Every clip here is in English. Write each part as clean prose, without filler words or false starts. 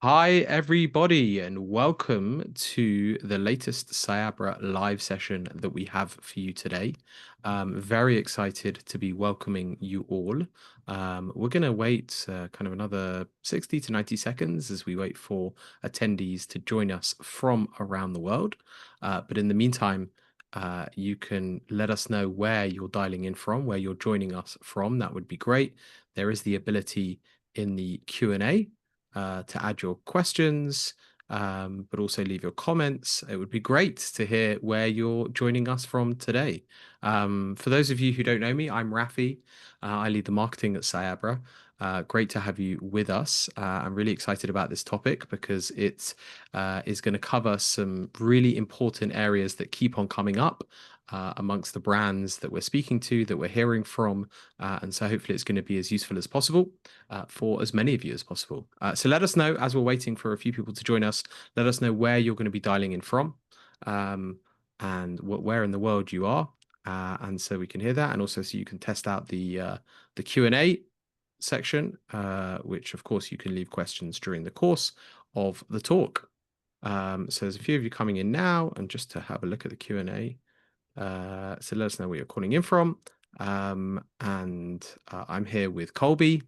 Hi, everybody, and welcome to the latest Cyabra live session that we have for you today. Very excited to be welcoming you all. We're going to wait kind of another 60 to 90 seconds as we wait for attendees to join us from around the world. But in the meantime, you can let us know where you're dialing in from, where you're joining us from. That would be great. There is the ability in the Q&A to add your questions, but also leave your comments. It would be great to hear where you're joining us from today. For those of you who don't know me, I'm Rafi. I lead the marketing at Cyabra. Great to have you with us. I'm really excited about this topic because it is going to cover some really important areas that keep on coming up amongst the brands that we're speaking to, that we're hearing from. And so hopefully it's going to be as useful as possible for as many of you as possible. So let us know as we're waiting for a few people to join us. Let us know where you're going to be dialing in from um, and where in the world you are. And so we can hear that. And also so you can test out the Q&A section, which of course you can leave questions during the course of the talk. So there's a few of you coming in now, and just to have a look at the Q&A. So let us know where you're calling in from. And I'm here with Colby.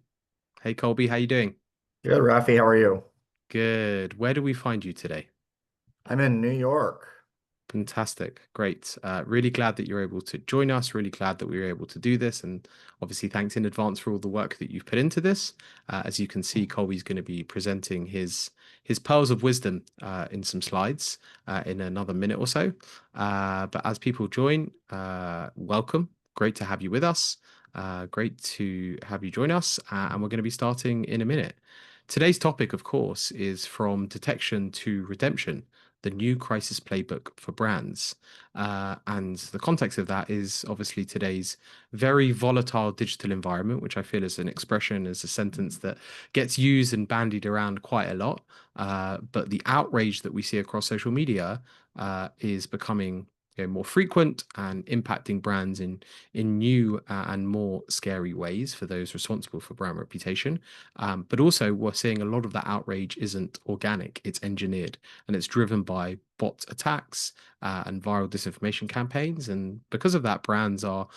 Hey Colby, how you doing? Good, Rafi. How are you? Good. Where do we find you today? I'm in New York. Fantastic. Great. Really glad that you're able to join us. Really glad that we were able to do this. And obviously, thanks in advance for all the work that you've put into this. As you can see, Colby's going to be presenting his pearls of wisdom in some slides in another minute or so. But as people join, welcome. Great to have you with us. Great to have you join us. And we're going to be starting in a minute. Today's topic, of course, is from detection to redemption, the new crisis playbook for brands. And the context of that is obviously today's very volatile digital environment, which I feel is an expression, is a sentence that gets used and bandied around quite a lot. But the outrage that we see across social media is becoming more frequent and impacting brands in new and more scary ways for those responsible for brand reputation. But also, we're seeing a lot of that outrage isn't organic; it's engineered, and it's driven by bot attacks and viral disinformation campaigns. And because of that, brands are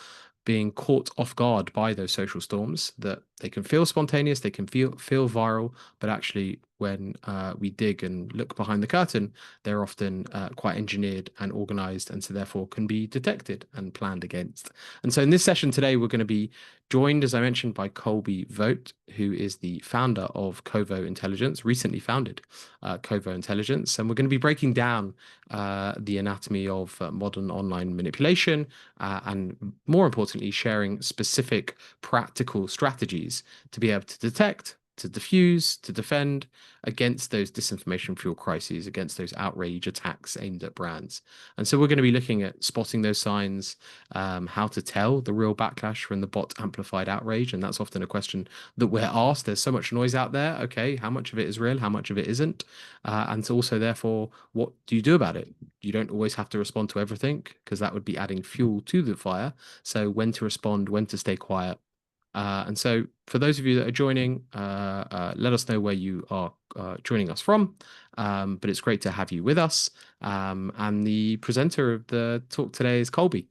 being caught off guard by those social storms that they can feel spontaneous, they can feel viral, but actually when we dig and look behind the curtain, they're often quite engineered and organized, and so therefore can be detected and planned against. And so in this session today, we're going to be joined, as I mentioned, by Colby Vogt, who is the founder of Covo Intelligence, recently founded Covo Intelligence, and we're going to be breaking down the anatomy of modern online manipulation, and more importantly, sharing specific practical strategies to be able to detect, to diffuse, to defend against those disinformation fuel crises, against those outrage attacks aimed at brands. And so we're going to be looking at spotting those signs, how to tell the real backlash from the bot amplified outrage. And that's often a question that we're asked. There's so much noise out there. Okay, how much of it is real? How much of it isn't? And so also, therefore, what do you do about it? You don't always have to respond to everything because that would be adding fuel to the fire. So when to respond, when to stay quiet. And so for those of you that are joining, let us know where you are joining us from. But it's great to have you with us. And the presenter of the talk today is Colby.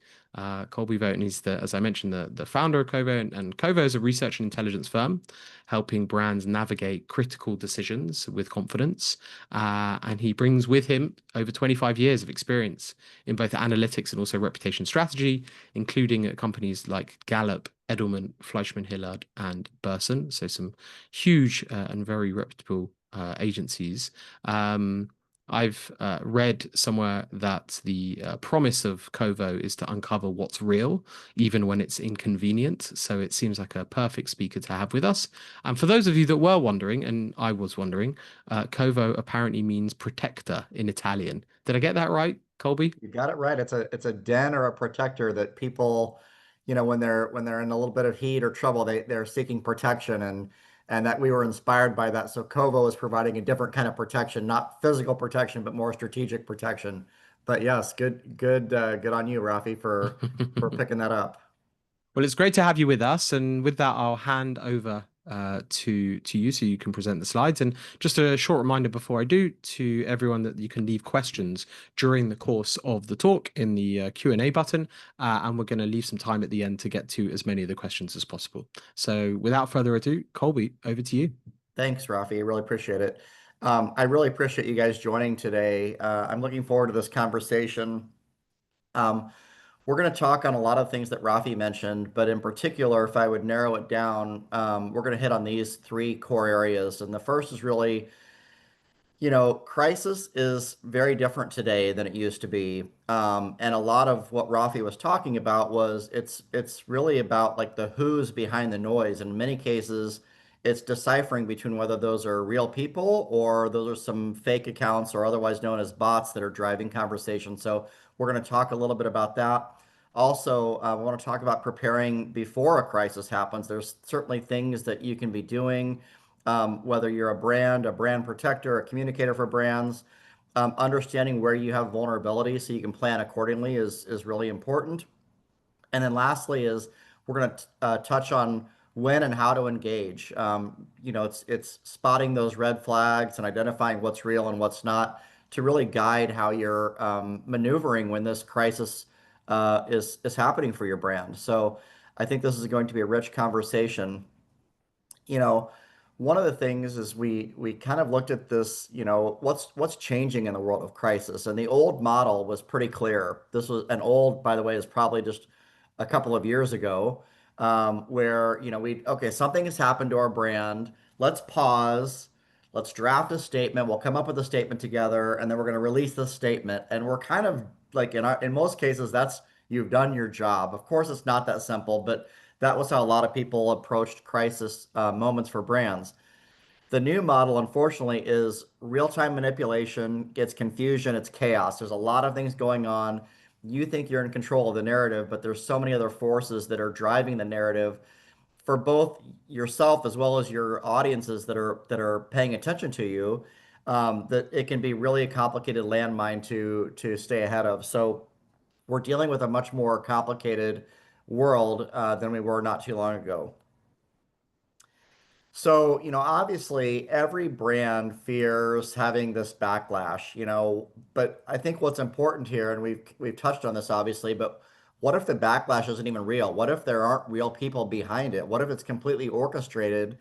Colby Vogt, and he's as I mentioned, the founder of Covo, and Covo is a research and intelligence firm helping brands navigate critical decisions with confidence. And he brings with him over 25 years of experience in both analytics and also reputation strategy, including at companies like Gallup, Edelman, Fleischmann Hillard, and Burson. So some huge and very reputable agencies. I've read somewhere that the promise of Covo is to uncover what's real, even when it's inconvenient. So it seems like a perfect speaker to have with us. And for those of you that were wondering, and I was wondering, Covo apparently means protector in Italian. Did I get that right, Colby? You got it right. It's a den or a protector that people, when they're in a little bit of heat or trouble, they're seeking protection and that we were inspired by that. So Kovo is providing a different kind of protection, not physical protection, but more strategic protection. But yes, good on you, Rafi, for picking that up. Well, it's great to have you with us. And with that, I'll hand over to you so you can present the slides. And just a short reminder before I do to everyone that you can leave questions during the course of the talk in the Q&A button, and we're going to leave some time at the end to get to as many of the questions as possible. So without further ado, Colby, over to you. Thanks, Rafi. I really appreciate it. I really appreciate you guys joining today. I'm looking forward to this conversation. Um, we're going to talk on a lot of things that Rafi mentioned, but in particular, if I would narrow it down, we're going to hit on these three core areas. And the first is really, crisis is very different today than it used to be. And a lot of what Rafi was talking about was it's really about like the who's behind the noise. In many cases, it's deciphering between whether those are real people or those are some fake accounts or otherwise known as bots that are driving conversation. So we're going to talk a little bit about that. Also, I want to talk about preparing before a crisis happens. There's certainly things that you can be doing, whether you're a brand protector, a communicator for brands. Understanding where you have vulnerability so you can plan accordingly is really important. And then lastly is we're going to touch on when and how to engage. It's spotting those red flags and identifying what's real and what's not to really guide how you're maneuvering when this crisis is happening for your brand. So I think this is going to be a rich conversation. you know, One of the things is we kind of looked at this, what's changing in the world of crisis. And the old model was pretty clear. This was an old, by the way, is probably just a couple of years ago, where, okay, something has happened to our brand. Let's pause. Let's draft a statement. We'll come up with a statement together, and then we're going to release the statement. And we're kind of like in most cases, that's you've done your job. Of course, it's not that simple, but that was how a lot of people approached crisis moments for brands. The new model, unfortunately, is real-time manipulation. It's confusion. It's chaos. There's a lot of things going on. You think you're in control of the narrative, but there's so many other forces that are driving the narrative for both yourself as well as your audiences that are paying attention to you. That it can be really a complicated landmine to stay ahead of. So we're dealing with a much more complicated world than we were not too long ago. So, obviously every brand fears having this backlash, but I think what's important here, and we've touched on this obviously, but what if the backlash isn't even real? What if there aren't real people behind it? What if it's completely orchestrated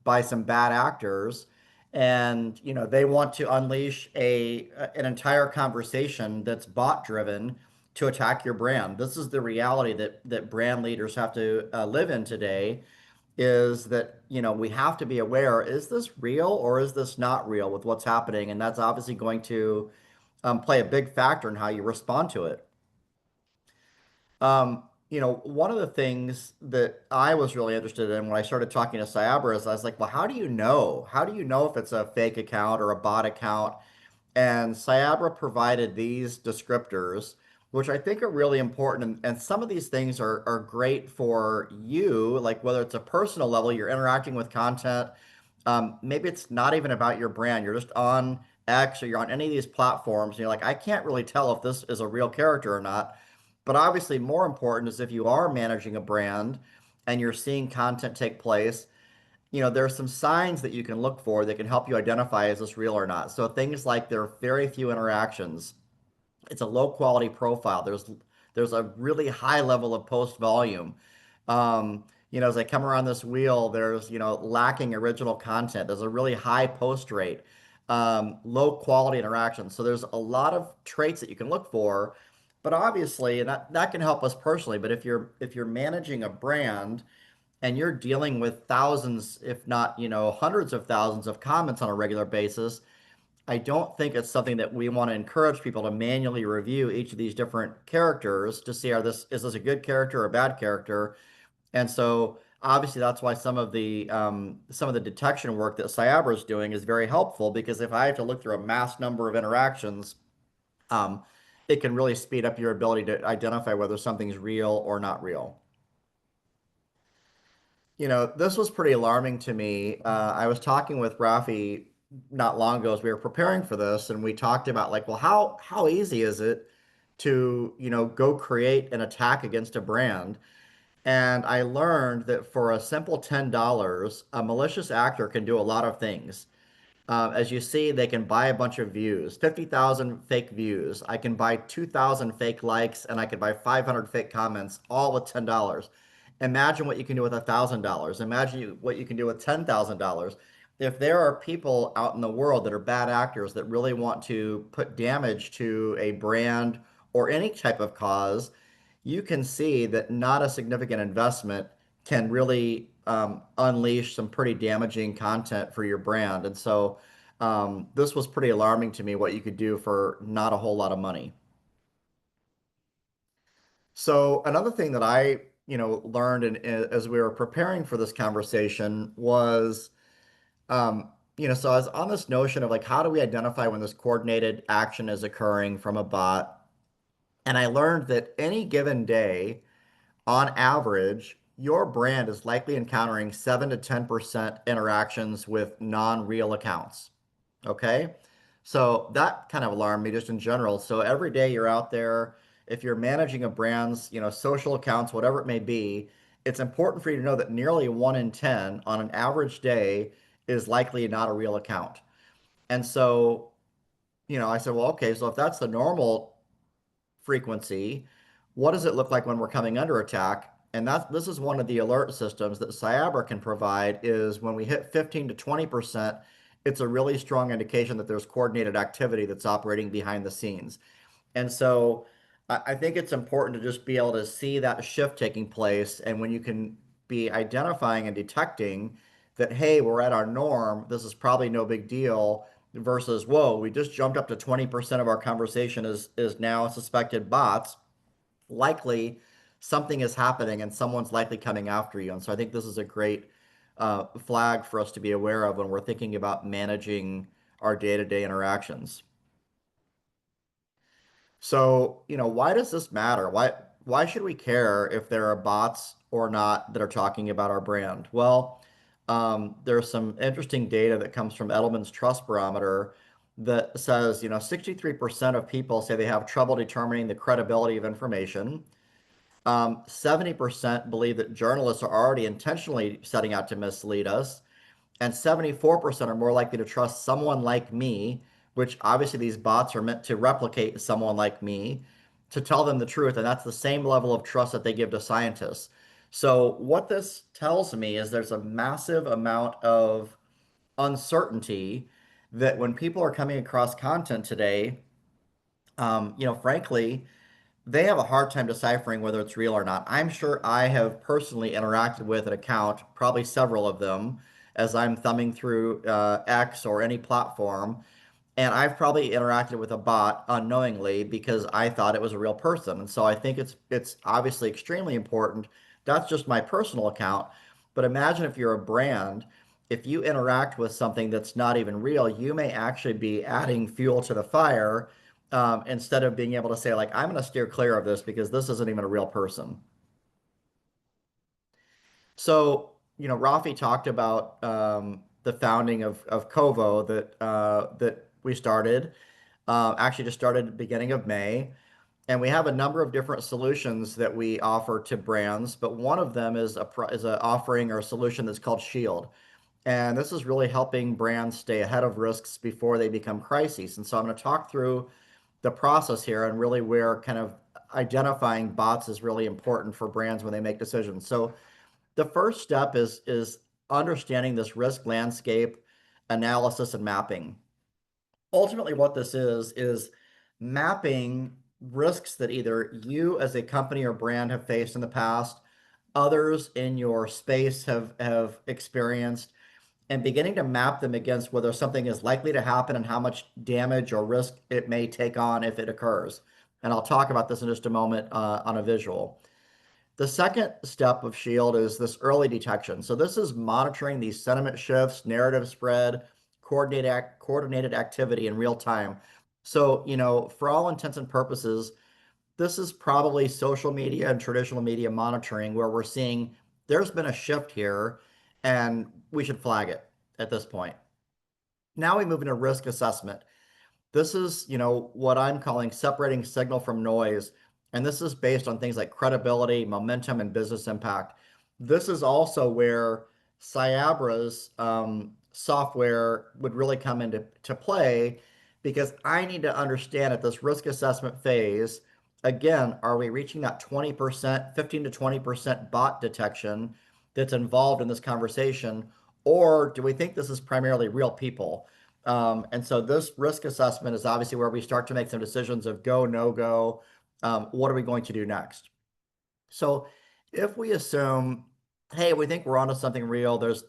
by some bad actors and, they want to unleash an entire conversation that's bot driven to attack your brand? This is the reality that brand leaders have to live in today, is that we have to be aware, is this real or is this not real with what's happening? And that's obviously going to play a big factor in how you respond to it. One of the things that I was really interested in when I started talking to Cyabra is I was like, well, how do you know? How do you know if it's a fake account or a bot account? And Cyabra provided these descriptors, which I think are really important. And some of these things are great for you, like whether it's a personal level, you're interacting with content. Maybe it's not even about your brand. You're just on X or you're on any of these platforms. And you're like, I can't really tell if this is a real character or not. But obviously, more important is if you are managing a brand and you're seeing content take place, there are some signs that you can look for that can help you identify is this real or not. So things like there are very few interactions. It's a low quality profile. There's a really high level of post volume. As I come around this wheel, there's lacking original content. There's a really high post rate, low quality interaction. So there's a lot of traits that you can look for. But obviously, and that can help us personally. But if you're managing a brand and you're dealing with thousands, if not, hundreds of thousands of comments on a regular basis, I don't think it's something that we want to encourage people to manually review each of these different characters to see is this a good character or a bad character. And so obviously that's why some of the detection work that Cyabra is doing is very helpful, because if I have to look through a mass number of interactions, um, it can really speed up your ability to identify whether something's real or not real. This was pretty alarming to me. I was talking with Rafi not long ago as we were preparing for this, and we talked about like, well, how easy is it to, go create an attack against a brand? And I learned that for a simple $10, a malicious actor can do a lot of things. As you see, they can buy a bunch of views, 50,000 fake views. I can buy 2,000 fake likes, and I can buy 500 fake comments, all with $10. Imagine what you can do with $1,000. Imagine what you can do with $10,000. If there are people out in the world that are bad actors that really want to put damage to a brand or any type of cause, you can see that not a significant investment can really unleash some pretty damaging content for your brand. And so this was pretty alarming to me what you could do for not a whole lot of money. So another thing that I, learned as we were preparing for this conversation was, so I was on this notion of like, how do we identify when this coordinated action is occurring from a bot? And I learned that any given day, on average, your brand is likely encountering 7 to 10% interactions with non-real accounts. Okay? So that kind of alarmed me just in general. So every day you're out there, if you're managing a brand's, social accounts, whatever it may be, it's important for you to know that nearly 1 in 10 on an average day is likely not a real account. And so, I said, well, okay, so if that's the normal frequency, what does it look like when we're coming under attack? And this is one of the alert systems that Cyabra can provide is when we hit 15 to 20%, it's a really strong indication that there's coordinated activity that's operating behind the scenes. And so I think it's important to just be able to see that shift taking place. And when you can be identifying and detecting that, hey, we're at our norm, this is probably no big deal, versus, whoa, we just jumped up to 20% of our conversation is now suspected bots, likely something is happening and someone's likely coming after you. And so I think this is a great flag for us to be aware of when we're thinking about managing our day-to-day interactions. So, why does this matter? Why should we care if there are bots or not that are talking about our brand? Well, there's some interesting data that comes from Edelman's Trust Barometer that says, 63% of people say they have trouble determining the credibility of information. 70% believe that journalists are already intentionally setting out to mislead us, and 74% are more likely to trust someone like me, which obviously these bots are meant to replicate someone like me, to tell them the truth. And that's the same level of trust that they give to scientists. So, what this tells me is there's a massive amount of uncertainty that when people are coming across content today, frankly, they have a hard time deciphering whether it's real or not. I'm sure I have personally interacted with an account, probably several of them, as I'm thumbing through X or any platform, and I've probably interacted with a bot unknowingly because I thought it was a real person. And so I think it's obviously extremely important. That's just my personal account. But imagine if you're a brand, if you interact with something that's not even real, you may actually be adding fuel to the fire instead of being able to say, like, I'm going to steer clear of this because this isn't even a real person. So, Rafi talked about the founding of Covo that we started. Actually just started at the beginning of May. And we have a number of different solutions that we offer to brands, but one of them is a offering or a solution that's called Shield. And this is really helping brands stay ahead of risks before they become crises. And so I'm going to talk through the process here and really where kind of identifying bots is really important for brands when they make decisions. So the first step is understanding this risk landscape analysis and mapping. Ultimately, what this is mapping risks that either you as a company or brand have faced in the past, others in your space have experienced, and beginning to map them against whether something is likely to happen and how much damage or risk it may take on if it occurs. And I'll talk about this in just a moment on a visual. The second step of Shield is this early detection. So this is monitoring these sentiment shifts, narrative spread, coordinated activity in real time. So, for all intents and purposes, this is probably social media and traditional media monitoring where we're seeing there's been a shift here and we should flag it at this point. Now we move into risk assessment. This is, what I'm calling separating signal from noise. And this is based on things like credibility, momentum, and business impact. This is also where Cyabra's software would really come into play because I need to understand at this risk assessment phase, again, are we reaching that 20%, 15 to 20% bot detection that's involved in this conversation? Or do we think this is primarily real people? And so this risk assessment is obviously where we start to make some decisions of go, no go. What are we going to do next? So if we assume, hey, we think we're onto something real, there's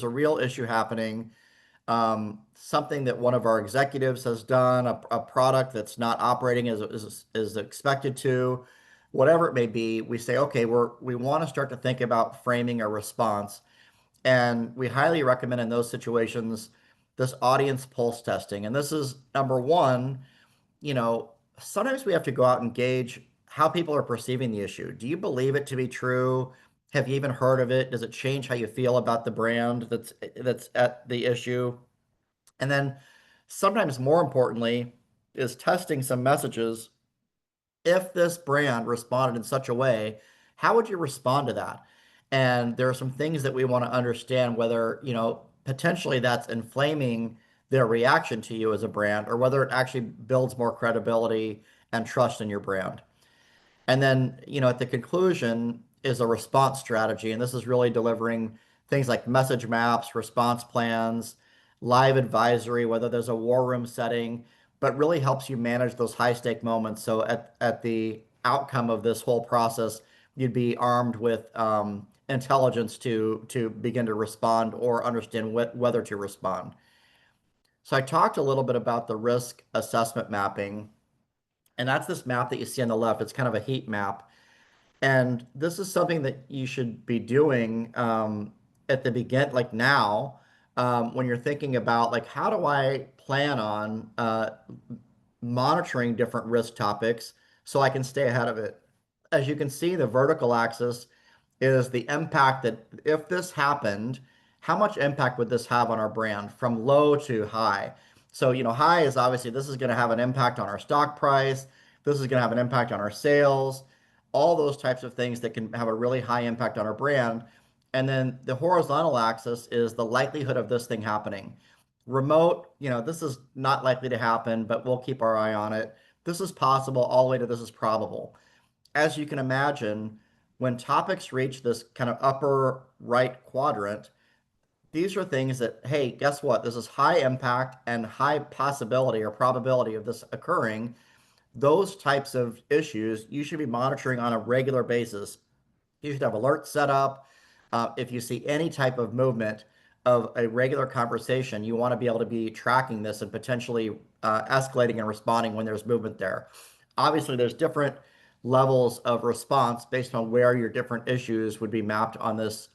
a real issue happening, something that one of our executives has done, a product that's not operating as expected to, whatever it may be, we say, okay, we want to start to think about framing a response. And we highly recommend in those situations this audience pulse testing. And this is number one, sometimes we have to go out and gauge how people are perceiving the issue. Do you believe it to be true? Have you even heard of it? Does it change how you feel about the brand that's at the issue? And then sometimes more importantly is testing some messages. If this brand responded in such a way, how would you respond to that? And there are some things that we want to understand whether, potentially that's inflaming their reaction to you as a brand or whether it actually builds more credibility and trust in your brand. And then, at the conclusion is a response strategy. And this is really delivering things like message maps, response plans, live advisory, whether there's a war room setting, but really helps you manage those high stake moments. So at the outcome of this whole process, you'd be armed with intelligence to begin to respond or understand whether to respond. So I talked a little bit about the risk assessment mapping, and that's this map that you see on the left. It's kind of a heat map. And this is something that you should be doing at the begin, like now, when you're thinking about like, how do I plan on monitoring different risk topics so I can stay ahead of it? As you can see, the vertical axis is the impact that if this happened, how much impact would this have on our brand from low to high? So, high is obviously this is going to have an impact on our stock price. This is going to have an impact on our sales, all those types of things that can have a really high impact on our brand. And then the horizontal axis is the likelihood of this thing happening. Remote, this is not likely to happen, but we'll keep our eye on it. This is possible, all the way to this is probable. As you can imagine, when topics reach this kind of upper right quadrant, these are things that, hey, guess what? This is high impact and high possibility or probability of this occurring. Those types of issues you should be monitoring on a regular basis. You should have alerts set up. If you see any type of movement of a regular conversation, you want to be able to be tracking this and potentially escalating and responding when there's movement there. Obviously, there's different levels of response based on where your different issues would be mapped on this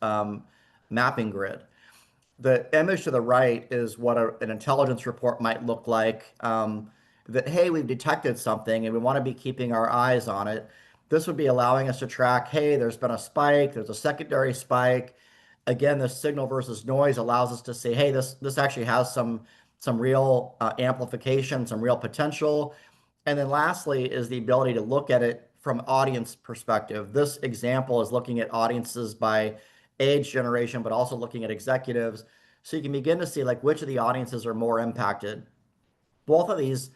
mapping grid. The image to the right is what an intelligence report might look like. That, hey, we've detected something and we want to be keeping our eyes on it. This would be allowing us to track, hey, there's been a spike, there's a secondary spike. Again, this signal versus noise allows us to say, hey, this actually has some real amplification, some real potential. And then lastly is the ability to look at it from audience perspective. This example is looking at audiences by age generation, but also looking at executives. So you can begin to see like which of the audiences are more impacted. Both of these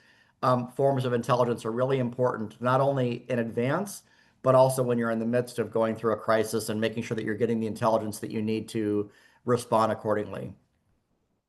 forms of intelligence are really important, not only in advance, but also when you're in the midst of going through a crisis and making sure that you're getting the intelligence that you need to respond accordingly.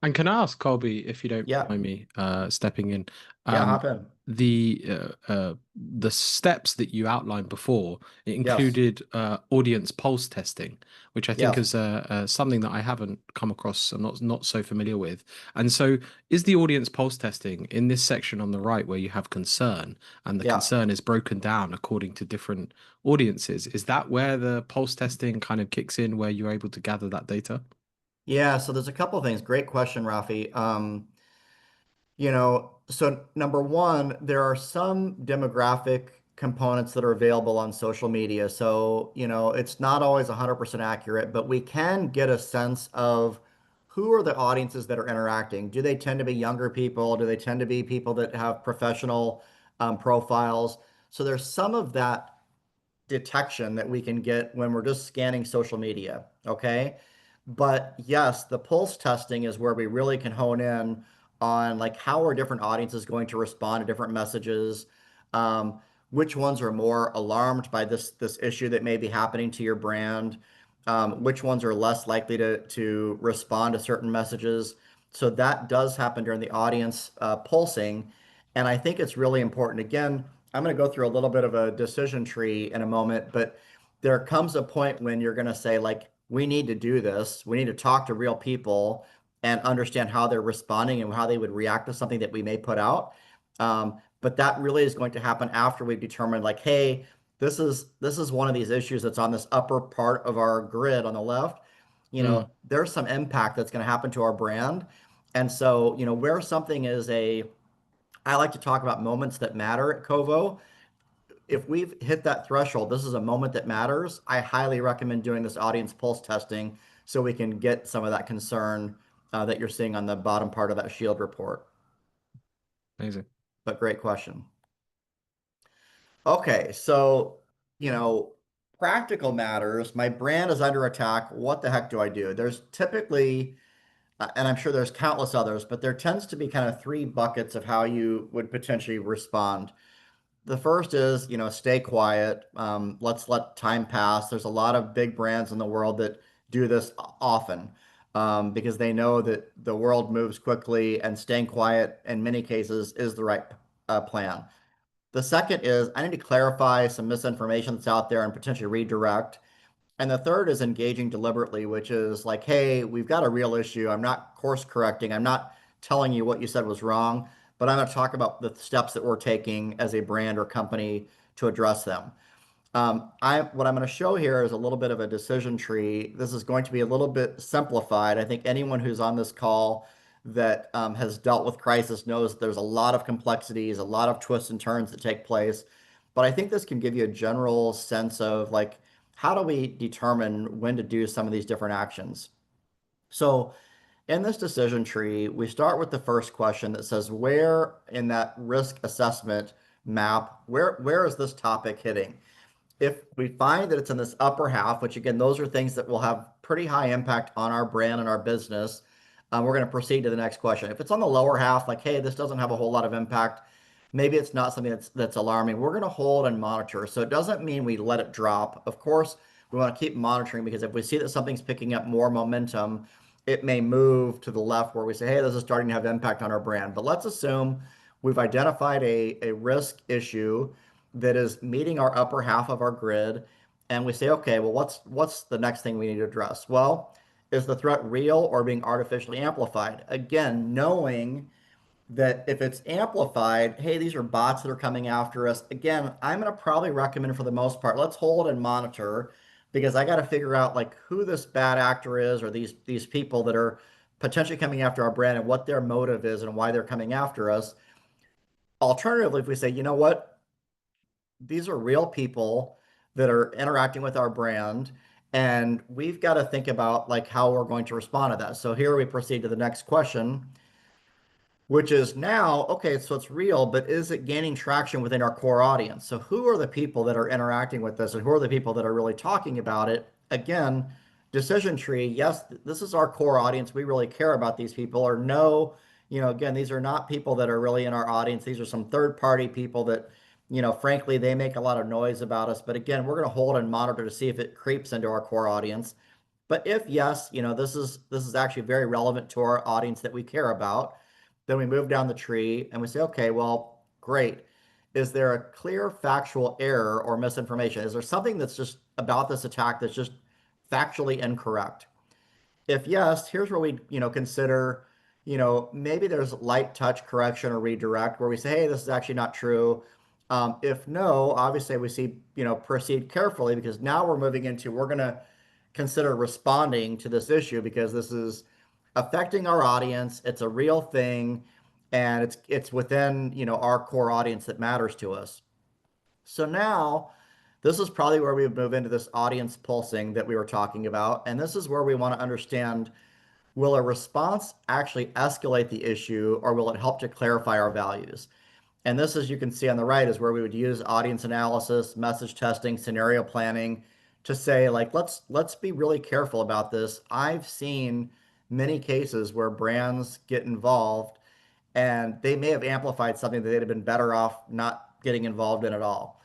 And can I ask Colby, if you don't Yeah, mind me stepping in, yeah, um, hop in. the steps that you outlined before, it Yes, included audience pulse testing, which I think yes, is something that I haven't come across, I'm not so familiar with. And so, is the audience pulse testing in this section on the right where you have concern, and the yeah. concern is broken down according to different audiences? Is that where the pulse testing kind of kicks in, where you're able to gather that data? Yeah, so there's a couple of things. Great question, Rafi. So number one, there are some demographic components that are available on social media. So, it's not always 100% accurate, but we can get a sense of who are the audiences that are interacting. Do they tend to be younger people? Do they tend to be people that have professional profiles? So there's some of that detection that we can get when we're just scanning social media, okay? But yes, the pulse testing is where we really can hone in on like how are different audiences going to respond to different messages, um, which ones are more alarmed by this issue that may be happening to your brand, which ones are less likely to respond to certain messages. So that does happen during the audience pulsing, and I think it's really important. Again, I'm going to go through a little bit of a decision tree in a moment, but there comes a point when you're going to say, like, we need to do this. We need to talk to real people and understand how they're responding and how they would react to something that we may put out. But that really is going to happen after we've determined, like, hey, this is one of these issues that's on this upper part of our grid on the left. Mm, There's some impact that's going to happen to our brand. And so, where something is I like to talk about moments that matter at Covo. If we've hit that threshold, this is a moment that matters. I highly recommend doing this audience pulse testing so we can get some of that concern that you're seeing on the bottom part of that Shield report. amazing. But great question. Okay, so, you know, practical matters. My brand is under attack. What the heck do I do? There's typically, and I'm sure there's countless others, but there tends to be kind of three buckets of how you would potentially respond. The first is, stay quiet. Let's let time pass. There's a lot of big brands in the world that do this often because they know that the world moves quickly and staying quiet in many cases is the right plan. The second is I need to clarify some misinformation that's out there and potentially redirect. And the third is engaging deliberately, which is like, hey, we've got a real issue. I'm not course correcting. I'm not telling you what you said was wrong, but I'm going to talk about the steps that we're taking as a brand or company to address them. What I'm going to show here is a little bit of a decision tree. This is going to be a little bit simplified. I think anyone who's on this call that has dealt with crisis knows there's a lot of complexities, a lot of twists and turns that take place. But I think this can give you a general sense of like, how do we determine when to do some of these different actions? So in this decision tree, we start with the first question that says, where in that risk assessment map, where is this topic hitting? If we find that it's in this upper half, which again, those are things that will have pretty high impact on our brand and our business, we're going to proceed to the next question. If it's on the lower half, like, hey, this doesn't have a whole lot of impact, maybe it's not something that's alarming, we're going to hold and monitor. So it doesn't mean we let it drop. Of course, we want to keep monitoring because if we see that something's picking up more momentum, it may move to the left where we say, hey, this is starting to have impact on our brand. But let's assume we've identified a risk issue that is meeting our upper half of our grid, and we say, okay, well, what's the next thing we need to address? Well, is the threat real or being artificially amplified? Again, knowing that if it's amplified, hey, these are bots that are coming after us. Again, I'm going to probably recommend for the most part, let's hold and monitor because I got to figure out like who this bad actor is or these people that are potentially coming after our brand and what their motive is and why they're coming after us. Alternatively, if we say, you know what, these are real people that are interacting with our brand, and we've got to think about like how we're going to respond to that. So here we proceed to the next question, which is now, okay, so it's real, but is it gaining traction within our core audience? So who are the people that are interacting with this and who are the people that are really talking about it? Again, decision tree, yes, this is our core audience. We really care about these people, or no, again, these are not people that are really in our audience. These are some third party people that, frankly, they make a lot of noise about us. But again, we're going to hold and monitor to see if it creeps into our core audience. But if yes, this is actually very relevant to our audience that we care about, then we move down the tree and we say, okay, well, great. Is there a clear factual error or misinformation? Is there something that's just about this attack that's just factually incorrect? If yes, here's where we, consider, maybe there's light touch correction or redirect where we say, hey, this is actually not true. If no, obviously we see, proceed carefully because now we're going to consider responding to this issue because this is affecting our audience. It's a real thing, and it's within, our core audience that matters to us. So now this is probably where we would move into this audience pulsing that we were talking about. And this is where we want to understand, will a response actually escalate the issue or will it help to clarify our values? And this, as you can see on the right, is where we would use audience analysis, message testing, scenario planning to say, like, let's be really careful about this. I've seen many cases where brands get involved and they may have amplified something that they'd have been better off not getting involved in at all.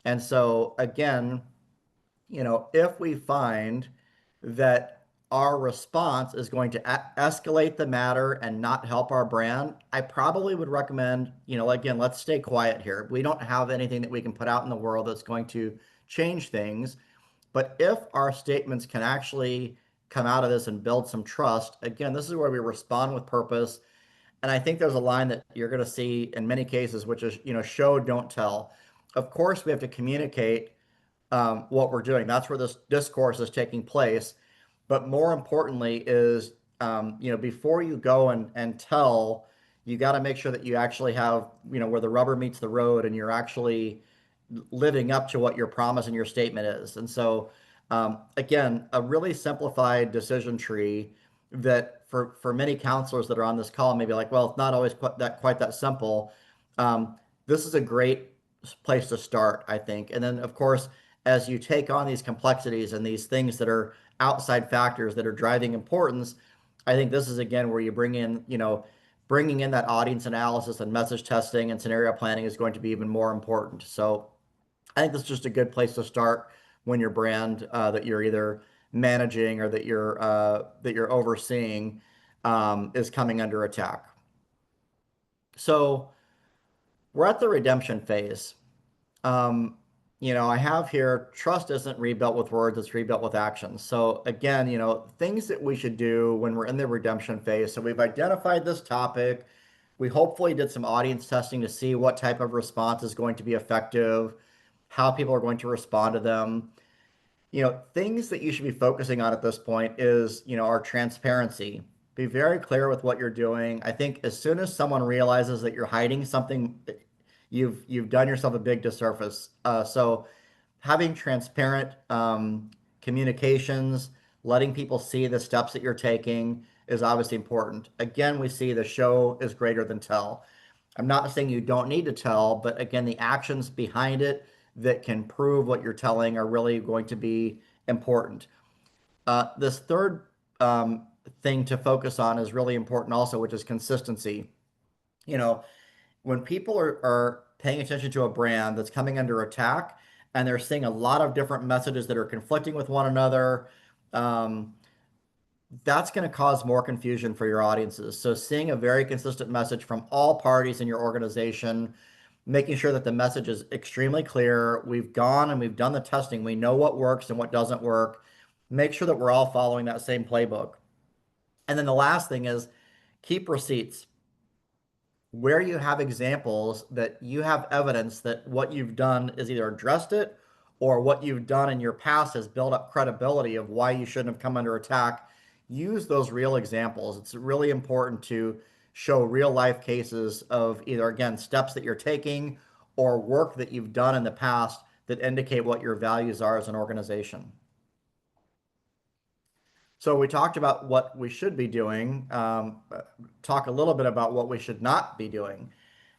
And so again, if we find that our response is going to escalate the matter and not help our brand, I probably would recommend, again, let's stay quiet here. We don't have anything that we can put out in the world that's going to change things. But if our statements can actually come out of this and build some trust, again, this is where we respond with purpose. And I think there's a line that you're going to see in many cases, which is, show, don't tell. Of course, we have to communicate what we're doing. That's where this discourse is taking place. But more importantly is, before you go and tell, you got to make sure that you actually have, where the rubber meets the road and you're actually living up to what your promise and your statement is. And so, again, a really simplified decision tree that for many counselors that are on this call may be like, well, it's not always quite that simple. This is a great place to start, I think. And then, of course, as you take on these complexities and these things that are outside factors that are driving importance, I think this is again where you bringing in that audience analysis and message testing and scenario planning is going to be even more important. So I think this is just a good place to start when your brand that you're either managing or that you're overseeing is coming under attack. So we're at the redemption phase. Um, I have here, trust isn't rebuilt with words, it's rebuilt with actions. So again, things that we should do when we're in the redemption phase. So we've identified this topic. We hopefully did some audience testing to see what type of response is going to be effective, how people are going to respond to them. Things that you should be focusing on at this point is, our transparency. Be very clear with what you're doing. I think as soon as someone realizes that you're hiding something, you've done yourself a big disservice. So having transparent communications, letting people see the steps that you're taking is obviously important. Again, we see the show is greater than tell. I'm not saying you don't need to tell, but again, the actions behind it that can prove what you're telling are really going to be important. This third thing to focus on is really important also, which is consistency. You know, when people are paying attention to a brand that's coming under attack and they're seeing a lot of different messages that are conflicting with one another, um, that's going to cause more confusion for your audiences. So seeing a very consistent message from all parties in your organization, making sure that the message is extremely clear. We've gone and we've done the testing. We know what works and what doesn't work. Make sure that we're all following that same playbook. And then the last thing is keep receipts where you have examples that you have evidence that what you've done is either addressed it or what you've done in your past has built up credibility of why you shouldn't have come under attack. Use those real examples. It's really important to show real life cases of either, again, steps that you're taking or work that you've done in the past that indicate what your values are as an organization. So we talked about what we should be doing, talk a little bit about what we should not be doing.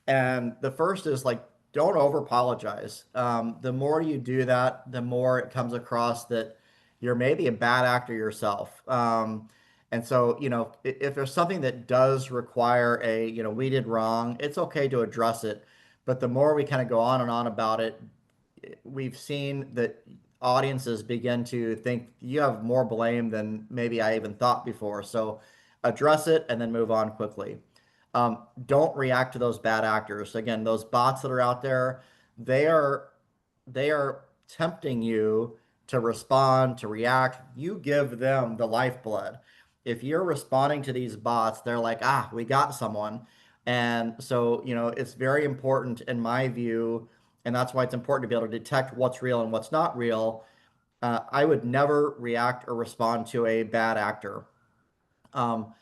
And the first is like, don't over apologize. The more you do that, the more it comes across that you're maybe a bad actor yourself. And so, if there's something that does require we did wrong, it's okay to address it. But the more we kind of go on and on about it, we've seen that audiences begin to think you have more blame than maybe I even thought before. So address it and then move on quickly. Don't react to those bad actors. Again, those bots that are out there, they are they are tempting you to respond, to react. You give them the lifeblood. If you're responding to these bots, they're like, we got someone. And so, it's very important in my view, and that's why it's important to be able to detect what's real and what's not real. I would never react or respond to a bad actor. Um,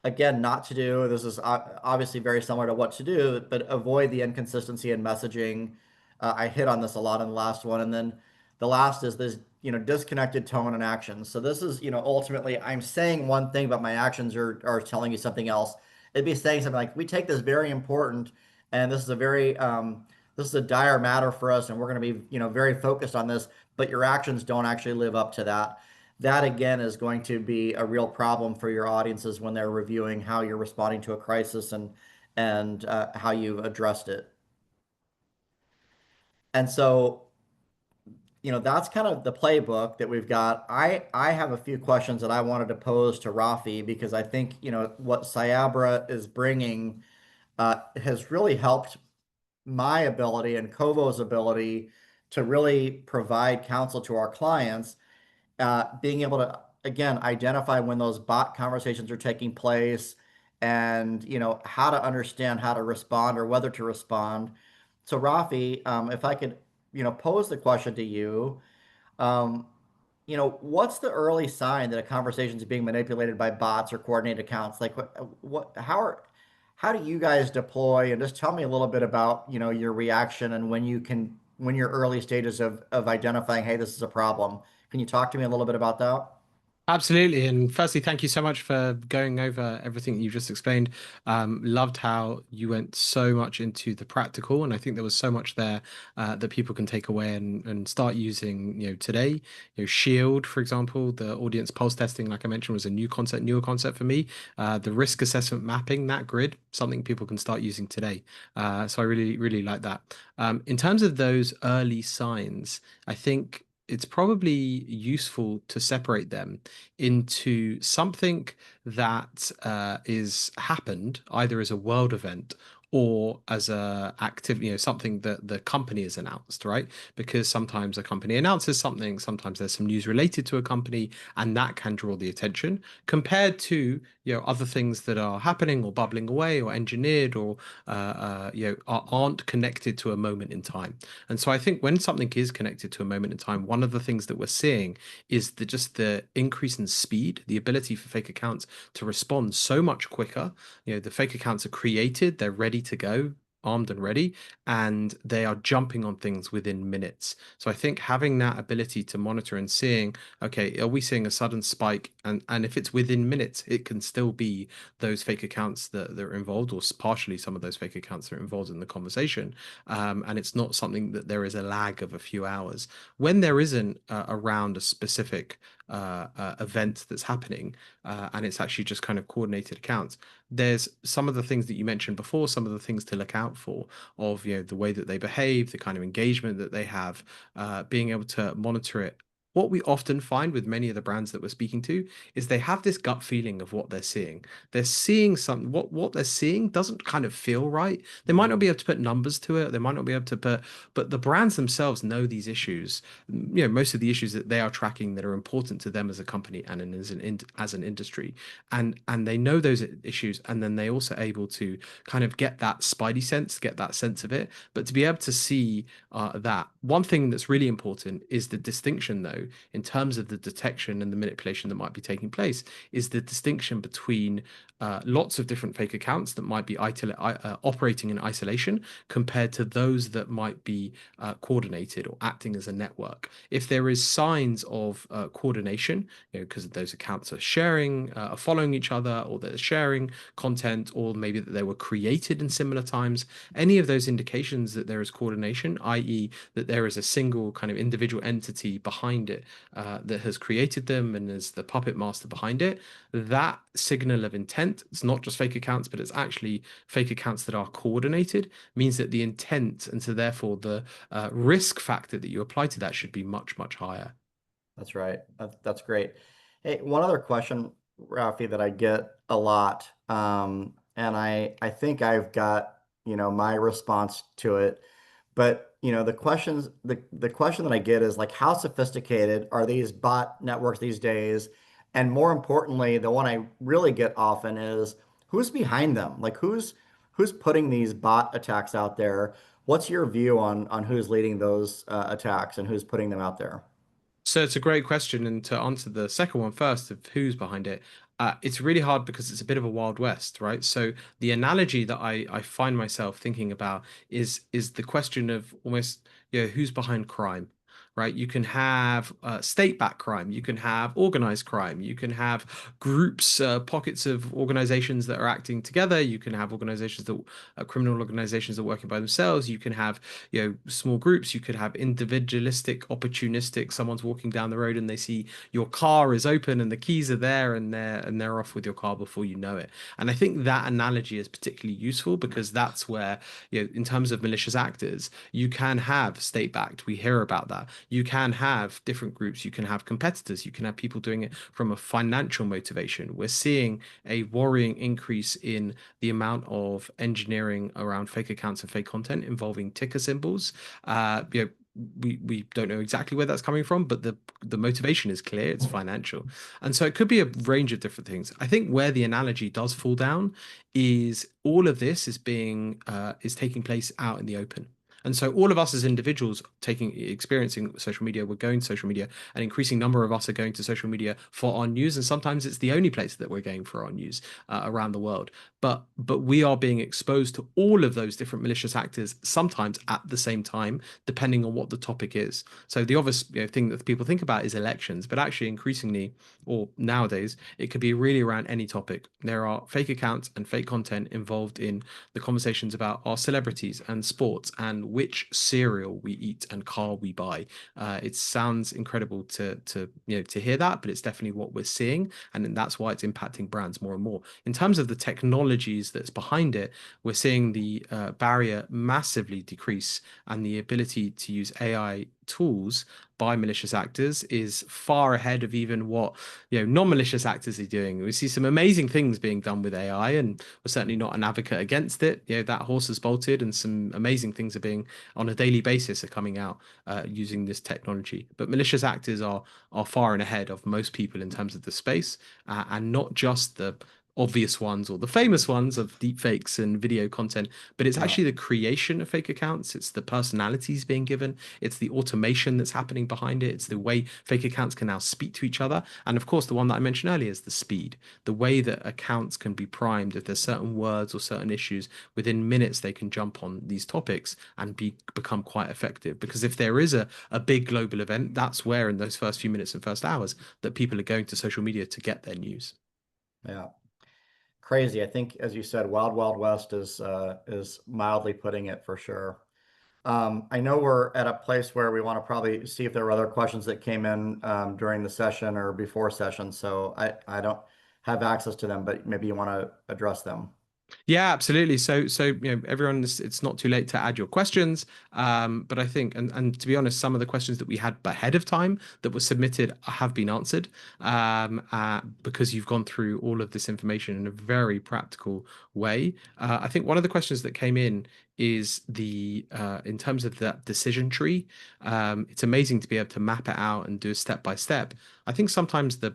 Again, not to do, this is obviously very similar to what to do, but avoid the inconsistency in messaging. I hit on this a lot in the last one. And then the last is this, disconnected tone and actions. So this is, ultimately I'm saying one thing, but my actions are telling you something else. It'd be saying something like, we take this very important and this is a dire matter for us, and we're going to be, very focused on this, but your actions don't actually live up to that. That again is going to be a real problem for your audiences when they're reviewing how you're responding to a crisis and how you addressed it. And so, that's kind of the playbook that we've got. I have a few questions that I wanted to pose to Rafi because I think, what Cyabra is bringing has really helped my ability and Covo's ability to really provide counsel to our clients, being able to, again, identify when those bot conversations are taking place and, how to understand how to respond or whether to respond. So, Rafi, if I could, pose the question to you, um, what's the early sign that a conversation is being manipulated by bots or coordinated accounts? Like how do you guys deploy? And just tell me a little bit about, your reaction and when your early stages of identifying, hey, this is a problem. Can you talk to me a little bit about that? Absolutely. And firstly, thank you so much for going over everything you just explained. Loved how you went so much into the practical, and I think there was so much there that people can take away and start using, today. Shield, for example, the audience pulse testing, like I mentioned, was a newer concept for me. The risk assessment mapping, that grid, something people can start using today. So I really, really like that. In terms of those early signs, I think it's probably useful to separate them into something that is happened either as a world event or as a activity, something that the company has announced, right? Because sometimes a company announces something, sometimes there's some news related to a company, and that can draw the attention compared to, other things that are happening or bubbling away or engineered or, aren't connected to a moment in time. And so I think when something is connected to a moment in time, one of the things that we're seeing is just the increase in speed, the ability for fake accounts to respond so much quicker. The fake accounts are created, they're ready to go, armed and ready, and they are jumping on things within minutes. So I think having that ability to monitor and seeing, okay, are we seeing a sudden spike? And if it's within minutes, it can still be those fake accounts that are involved, or partially some of those fake accounts that are involved in the conversation. And it's not something that there is a lag of a few hours. When there isn't around a specific event that's happening, and it's actually just kind of coordinated accounts, there's some of the things that you mentioned before, some of the things to look out for of, the way that they behave, the kind of engagement that they have, being able to monitor it. What we often find with many of the brands that we're speaking to is they have this gut feeling of what they're seeing. They're seeing something, what they're seeing doesn't kind of feel right. They might not Mhm. be able to put numbers to it, they might not be able to put, but the brands themselves know these issues. Most of the issues that they are tracking that are important to them as a company and as an industry, and they know those issues, and then they also able to kind of get that spidey sense, get that sense of it. But to be able to see that, one thing that's really important is the distinction, though, in terms of the detection and the manipulation that might be taking place, is the distinction between lots of different fake accounts that might be operating in isolation compared to those that might be coordinated or acting as a network. If there is signs of coordination, because those accounts are sharing, are following each other, or they're sharing content, or maybe that they were created in similar times, any of those indications that there is coordination, i.e., that there is a single kind of individual entity behind it that has created them and is the puppet master behind it, that signal of intent, it's not just fake accounts, but it's actually fake accounts that are coordinated, means that the intent, and so therefore the risk factor that you apply to that should be much, much higher. That's right. That's great. Hey, one other question, Rafi, that I get a lot, and I think I've got, my response to it. But, the question that I get is like, how sophisticated are these bot networks these days? And more importantly, the one I really get often is who's behind them? Like who's putting these bot attacks out there? What's your view on who's leading those attacks and who's putting them out there? So it's a great question. And to answer the second one first of who's behind it, it's really hard because it's a bit of a Wild West, right? So the analogy that I find myself thinking about is the question of almost, who's behind crime? right? You can have state-backed crime, you can have organized crime, you can have groups, pockets of organizations that are acting together, you can have organizations that criminal organizations that are working by themselves, you can have small groups, you could have individualistic, opportunistic, someone's walking down the road and they see your car is open and the keys are there and they're off with your car before you know it. And I think that analogy is particularly useful because that's where, in terms of malicious actors, you can have state backed. We hear about that. You can have different groups. You can have competitors. You can have people doing it from a financial motivation. We're seeing a worrying increase in the amount of engineering around fake accounts and fake content involving ticker symbols. We don't know exactly where that's coming from, but the motivation is clear. It's financial, and so it could be a range of different things. I think where the analogy does fall down is all of this is taking place out in the open. And so all of us as individuals experiencing social media, we're going to social media, an increasing number of us are going to social media for our news, and sometimes it's the only place that we're going for our news around the world. But we are being exposed to all of those different malicious actors sometimes at the same time, depending on what the topic is. So the obvious thing that people think about is elections, but actually increasingly, or nowadays, it could be really around any topic. There are fake accounts and fake content involved in the conversations about our celebrities and sports and which cereal we eat and car we buy. It sounds incredible to hear that, but it's definitely what we're seeing, and that's why it's impacting brands more and more. In terms of the technologies that's behind it, we're seeing the barrier massively decrease, and the ability to use AI tools by malicious actors is far ahead of even what non-malicious actors are doing. We see some amazing things being done with AI, and we're certainly not an advocate against it. That horse has bolted, and some amazing things are being on a daily basis are coming out using this technology. But malicious actors are far and ahead of most people in terms of the space, and not just the obvious ones or the famous ones of deep fakes and video content, but it's Yeah. actually the creation of fake accounts. It's the personalities being given. It's the automation that's happening behind it. It's the way fake accounts can now speak to each other. And of course, the one that I mentioned earlier is the speed, the way that accounts can be primed. If there's certain words or certain issues, within minutes they can jump on these topics and become quite effective. Because if there is a big global event, that's where in those first few minutes and first hours that people are going to social media to get their news. Yeah. Crazy. I think, as you said, Wild Wild West is mildly putting it for sure. I know we're at a place where we want to probably see if there are other questions that came in during the session or before session. So I don't have access to them, but maybe you want to address them. Yeah, absolutely. So everyone, it's not too late to add your questions. But I think, and to be honest, some of the questions that we had ahead of time that were submitted have been answered, because you've gone through all of this information in a very practical way. I think one of the questions that came in is the in terms of that decision tree. It's amazing to be able to map it out and do a step by step. I think sometimes the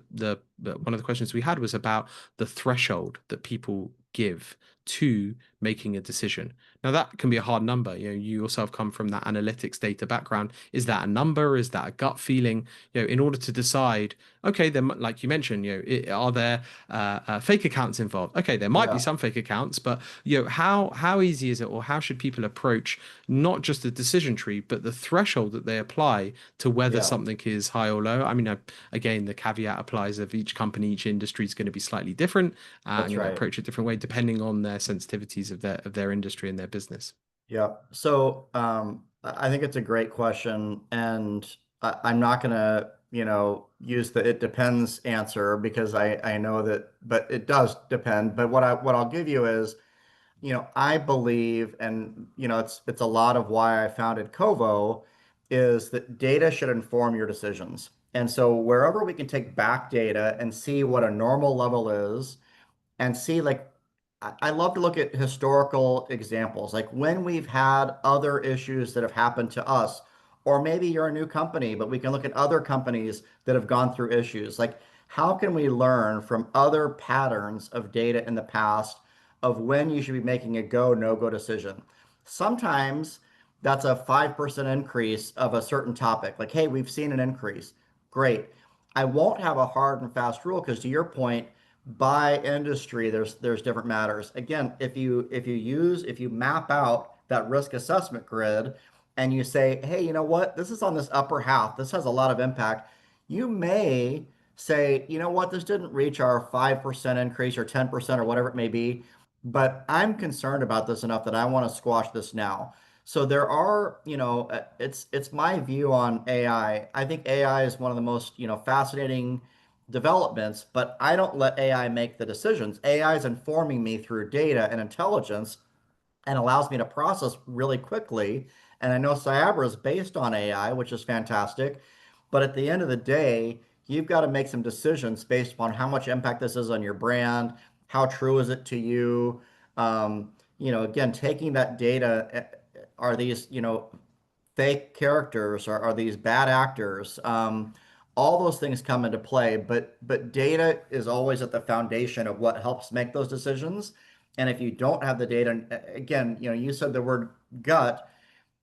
one of the questions we had was about the threshold that people give to making a decision. Now that can be a hard number. You yourself come from that analytics data background. Is that a number? Is that a gut feeling? In order to decide, okay, then like you mentioned, are there fake accounts involved? Okay, there might be Yeah. some fake accounts, but how easy is it, or how should people approach not just the decision tree, but the threshold that they apply to whether Yeah. something is high or low? I mean, again, the caveat applies of each company, each industry is going to be slightly different, and That's right. approach it a different way depending on their sensitivities of their industry and their business. Yeah. So I think it's a great question, and I'm not going to, use the it depends answer because I know that, but it does depend. But what I'll give you is, I believe, and it's a lot of why I founded Covo, is that data should inform your decisions. And so wherever we can take back data and see what a normal level is and see like I love to look at historical examples, like when we've had other issues that have happened to us, or maybe you're a new company, but we can look at other companies that have gone through issues. Like, how can we learn from other patterns of data in the past of when you should be making a go, no go decision? Sometimes that's a 5% increase of a certain topic. Like, hey, we've seen an increase. Great. I won't have a hard and fast rule because to your point, by industry, there's different matters. Again, if you map out that risk assessment grid, and you say, hey, you know what? This is on this upper half. This has a lot of impact. You may say, you know what? This didn't reach our 5% increase or 10% or whatever it may be, but I'm concerned about this enough that I want to squash this now. So there are, it's my view on AI. I think AI is one of the most, fascinating developments, but I don't let AI make the decisions. AI is informing me through data and intelligence and allows me to process really quickly. And I know Cyabra is based on AI, which is fantastic. But at the end of the day, you've got to make some decisions based upon how much impact this is on your brand, how true is it to you. Again, taking that data, are these, fake characters? Are these bad actors? All those things come into play, but data is always at the foundation of what helps make those decisions. And if you don't have the data, again, you said the word gut,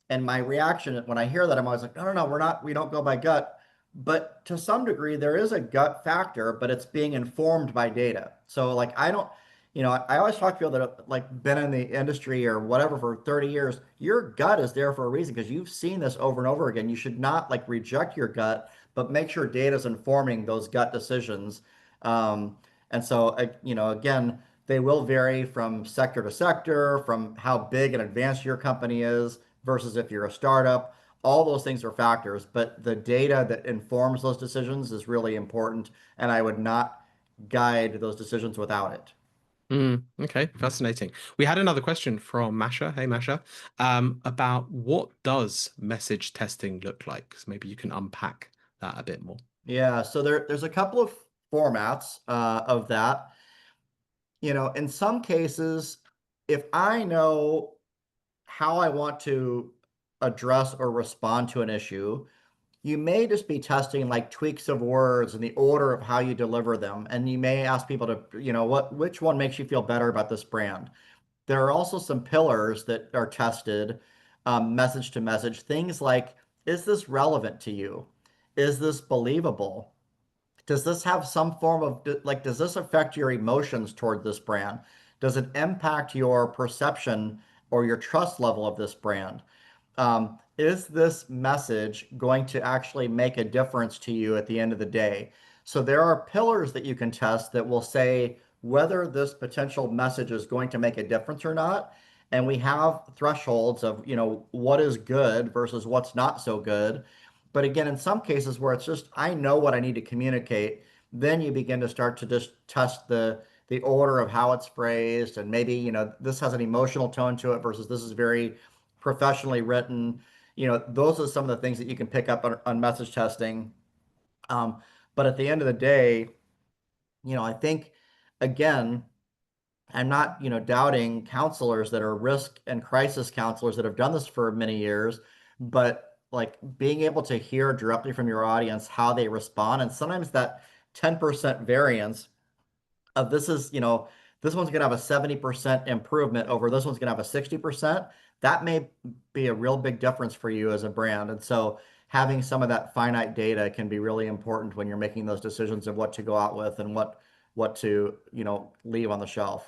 and my reaction when I hear that, I'm always like, no, no, no, we don't go by gut. But to some degree, there is a gut factor, but it's being informed by data. So like, I don't, I always talk to people that have like been in the industry or whatever for 30 years. Your gut is there for a reason because you've seen this over and over again. You should not like reject your gut, but make sure data is informing those gut decisions. And so, again, they will vary from sector to sector, from how big and advanced your company is versus if you're a startup. All those things are factors, but the data that informs those decisions is really important, and I would not guide those decisions without it. Okay, fascinating. We had another question from Masha. Hey, Masha, about what does message testing look like? So maybe you can unpack that a bit more. Yeah, so there's a couple of formats of that. In some cases, if I know how I want to address or respond to an issue, you may just be testing like tweaks of words and the order of how you deliver them. And you may ask people to, which one makes you feel better about this brand? There are also some pillars that are tested, message to message, things like, is this relevant to you? Is this believable? Does this have some form of, like, does this affect your emotions toward this brand? Does it impact your perception or your trust level of this brand? Is this message going to actually make a difference to you at the end of the day? So there are pillars that you can test that will say whether this potential message is going to make a difference or not. And we have thresholds of, what is good versus what's not so good. But again, in some cases where it's just, I know what I need to communicate, then you begin to start to just test the order of how it's phrased. And maybe, this has an emotional tone to it versus this is very professionally written. Those are some of the things that you can pick up on message testing. Um, but at the end of the day, I think again, I'm not, doubting counselors that are risk and crisis counselors that have done this for many years, but like being able to hear directly from your audience how they respond, and sometimes that 10% variance of this one's going to have a 70% improvement over this one's going to have a 60%. That may be a real big difference for you as a brand. And so having some of that finite data can be really important when you're making those decisions of what to go out with and what to, leave on the shelf.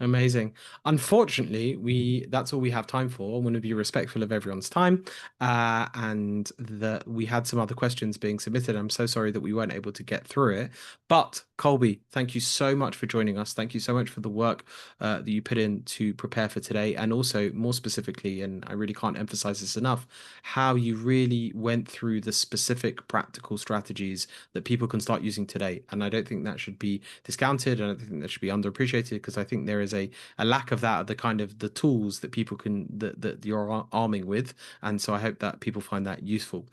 Amazing. Unfortunately, we that's all we have time for. I want to be respectful of everyone's time. And that we had some other questions being submitted. I'm so sorry that we weren't able to get through it. But Colby, thank you so much for joining us. Thank you so much for the work that you put in to prepare for today. And also more specifically, and I really can't emphasize this enough, how you really went through the specific practical strategies that people can start using today. And I don't think that should be discounted, and I don't think that should be underappreciated because I think there is a lack of that, of the kind of the tools that people can that you're arming with. And so I hope that people find that useful.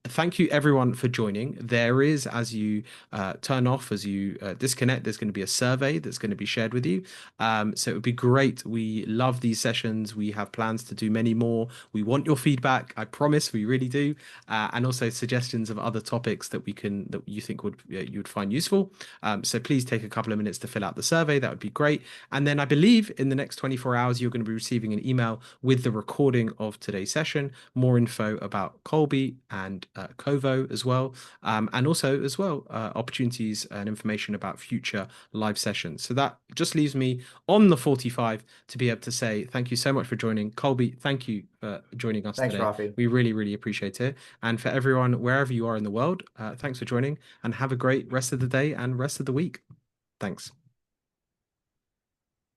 Thank you everyone for joining. There is, as you turn off, as you disconnect, there's going to be a survey that's going to be shared with you. So it would be great. We love these sessions. We have plans to do many more. We want your feedback. I promise we really do. And also suggestions of other topics that you think would you would find useful. So please take a couple of minutes to fill out the survey. That would be great. And then I believe in the next 24 hours, you're going to be receiving an email with the recording of today's session, more info about Colby and Covo as well, and also as well opportunities and information about future live sessions. So that just leaves me on the 45 to be able to say thank you so much for joining. Colby, thank you for joining us Thanks, today. Rafi. We really, really appreciate it. And for everyone, wherever you are in the world, thanks for joining and have a great rest of the day and rest of the week. Thanks.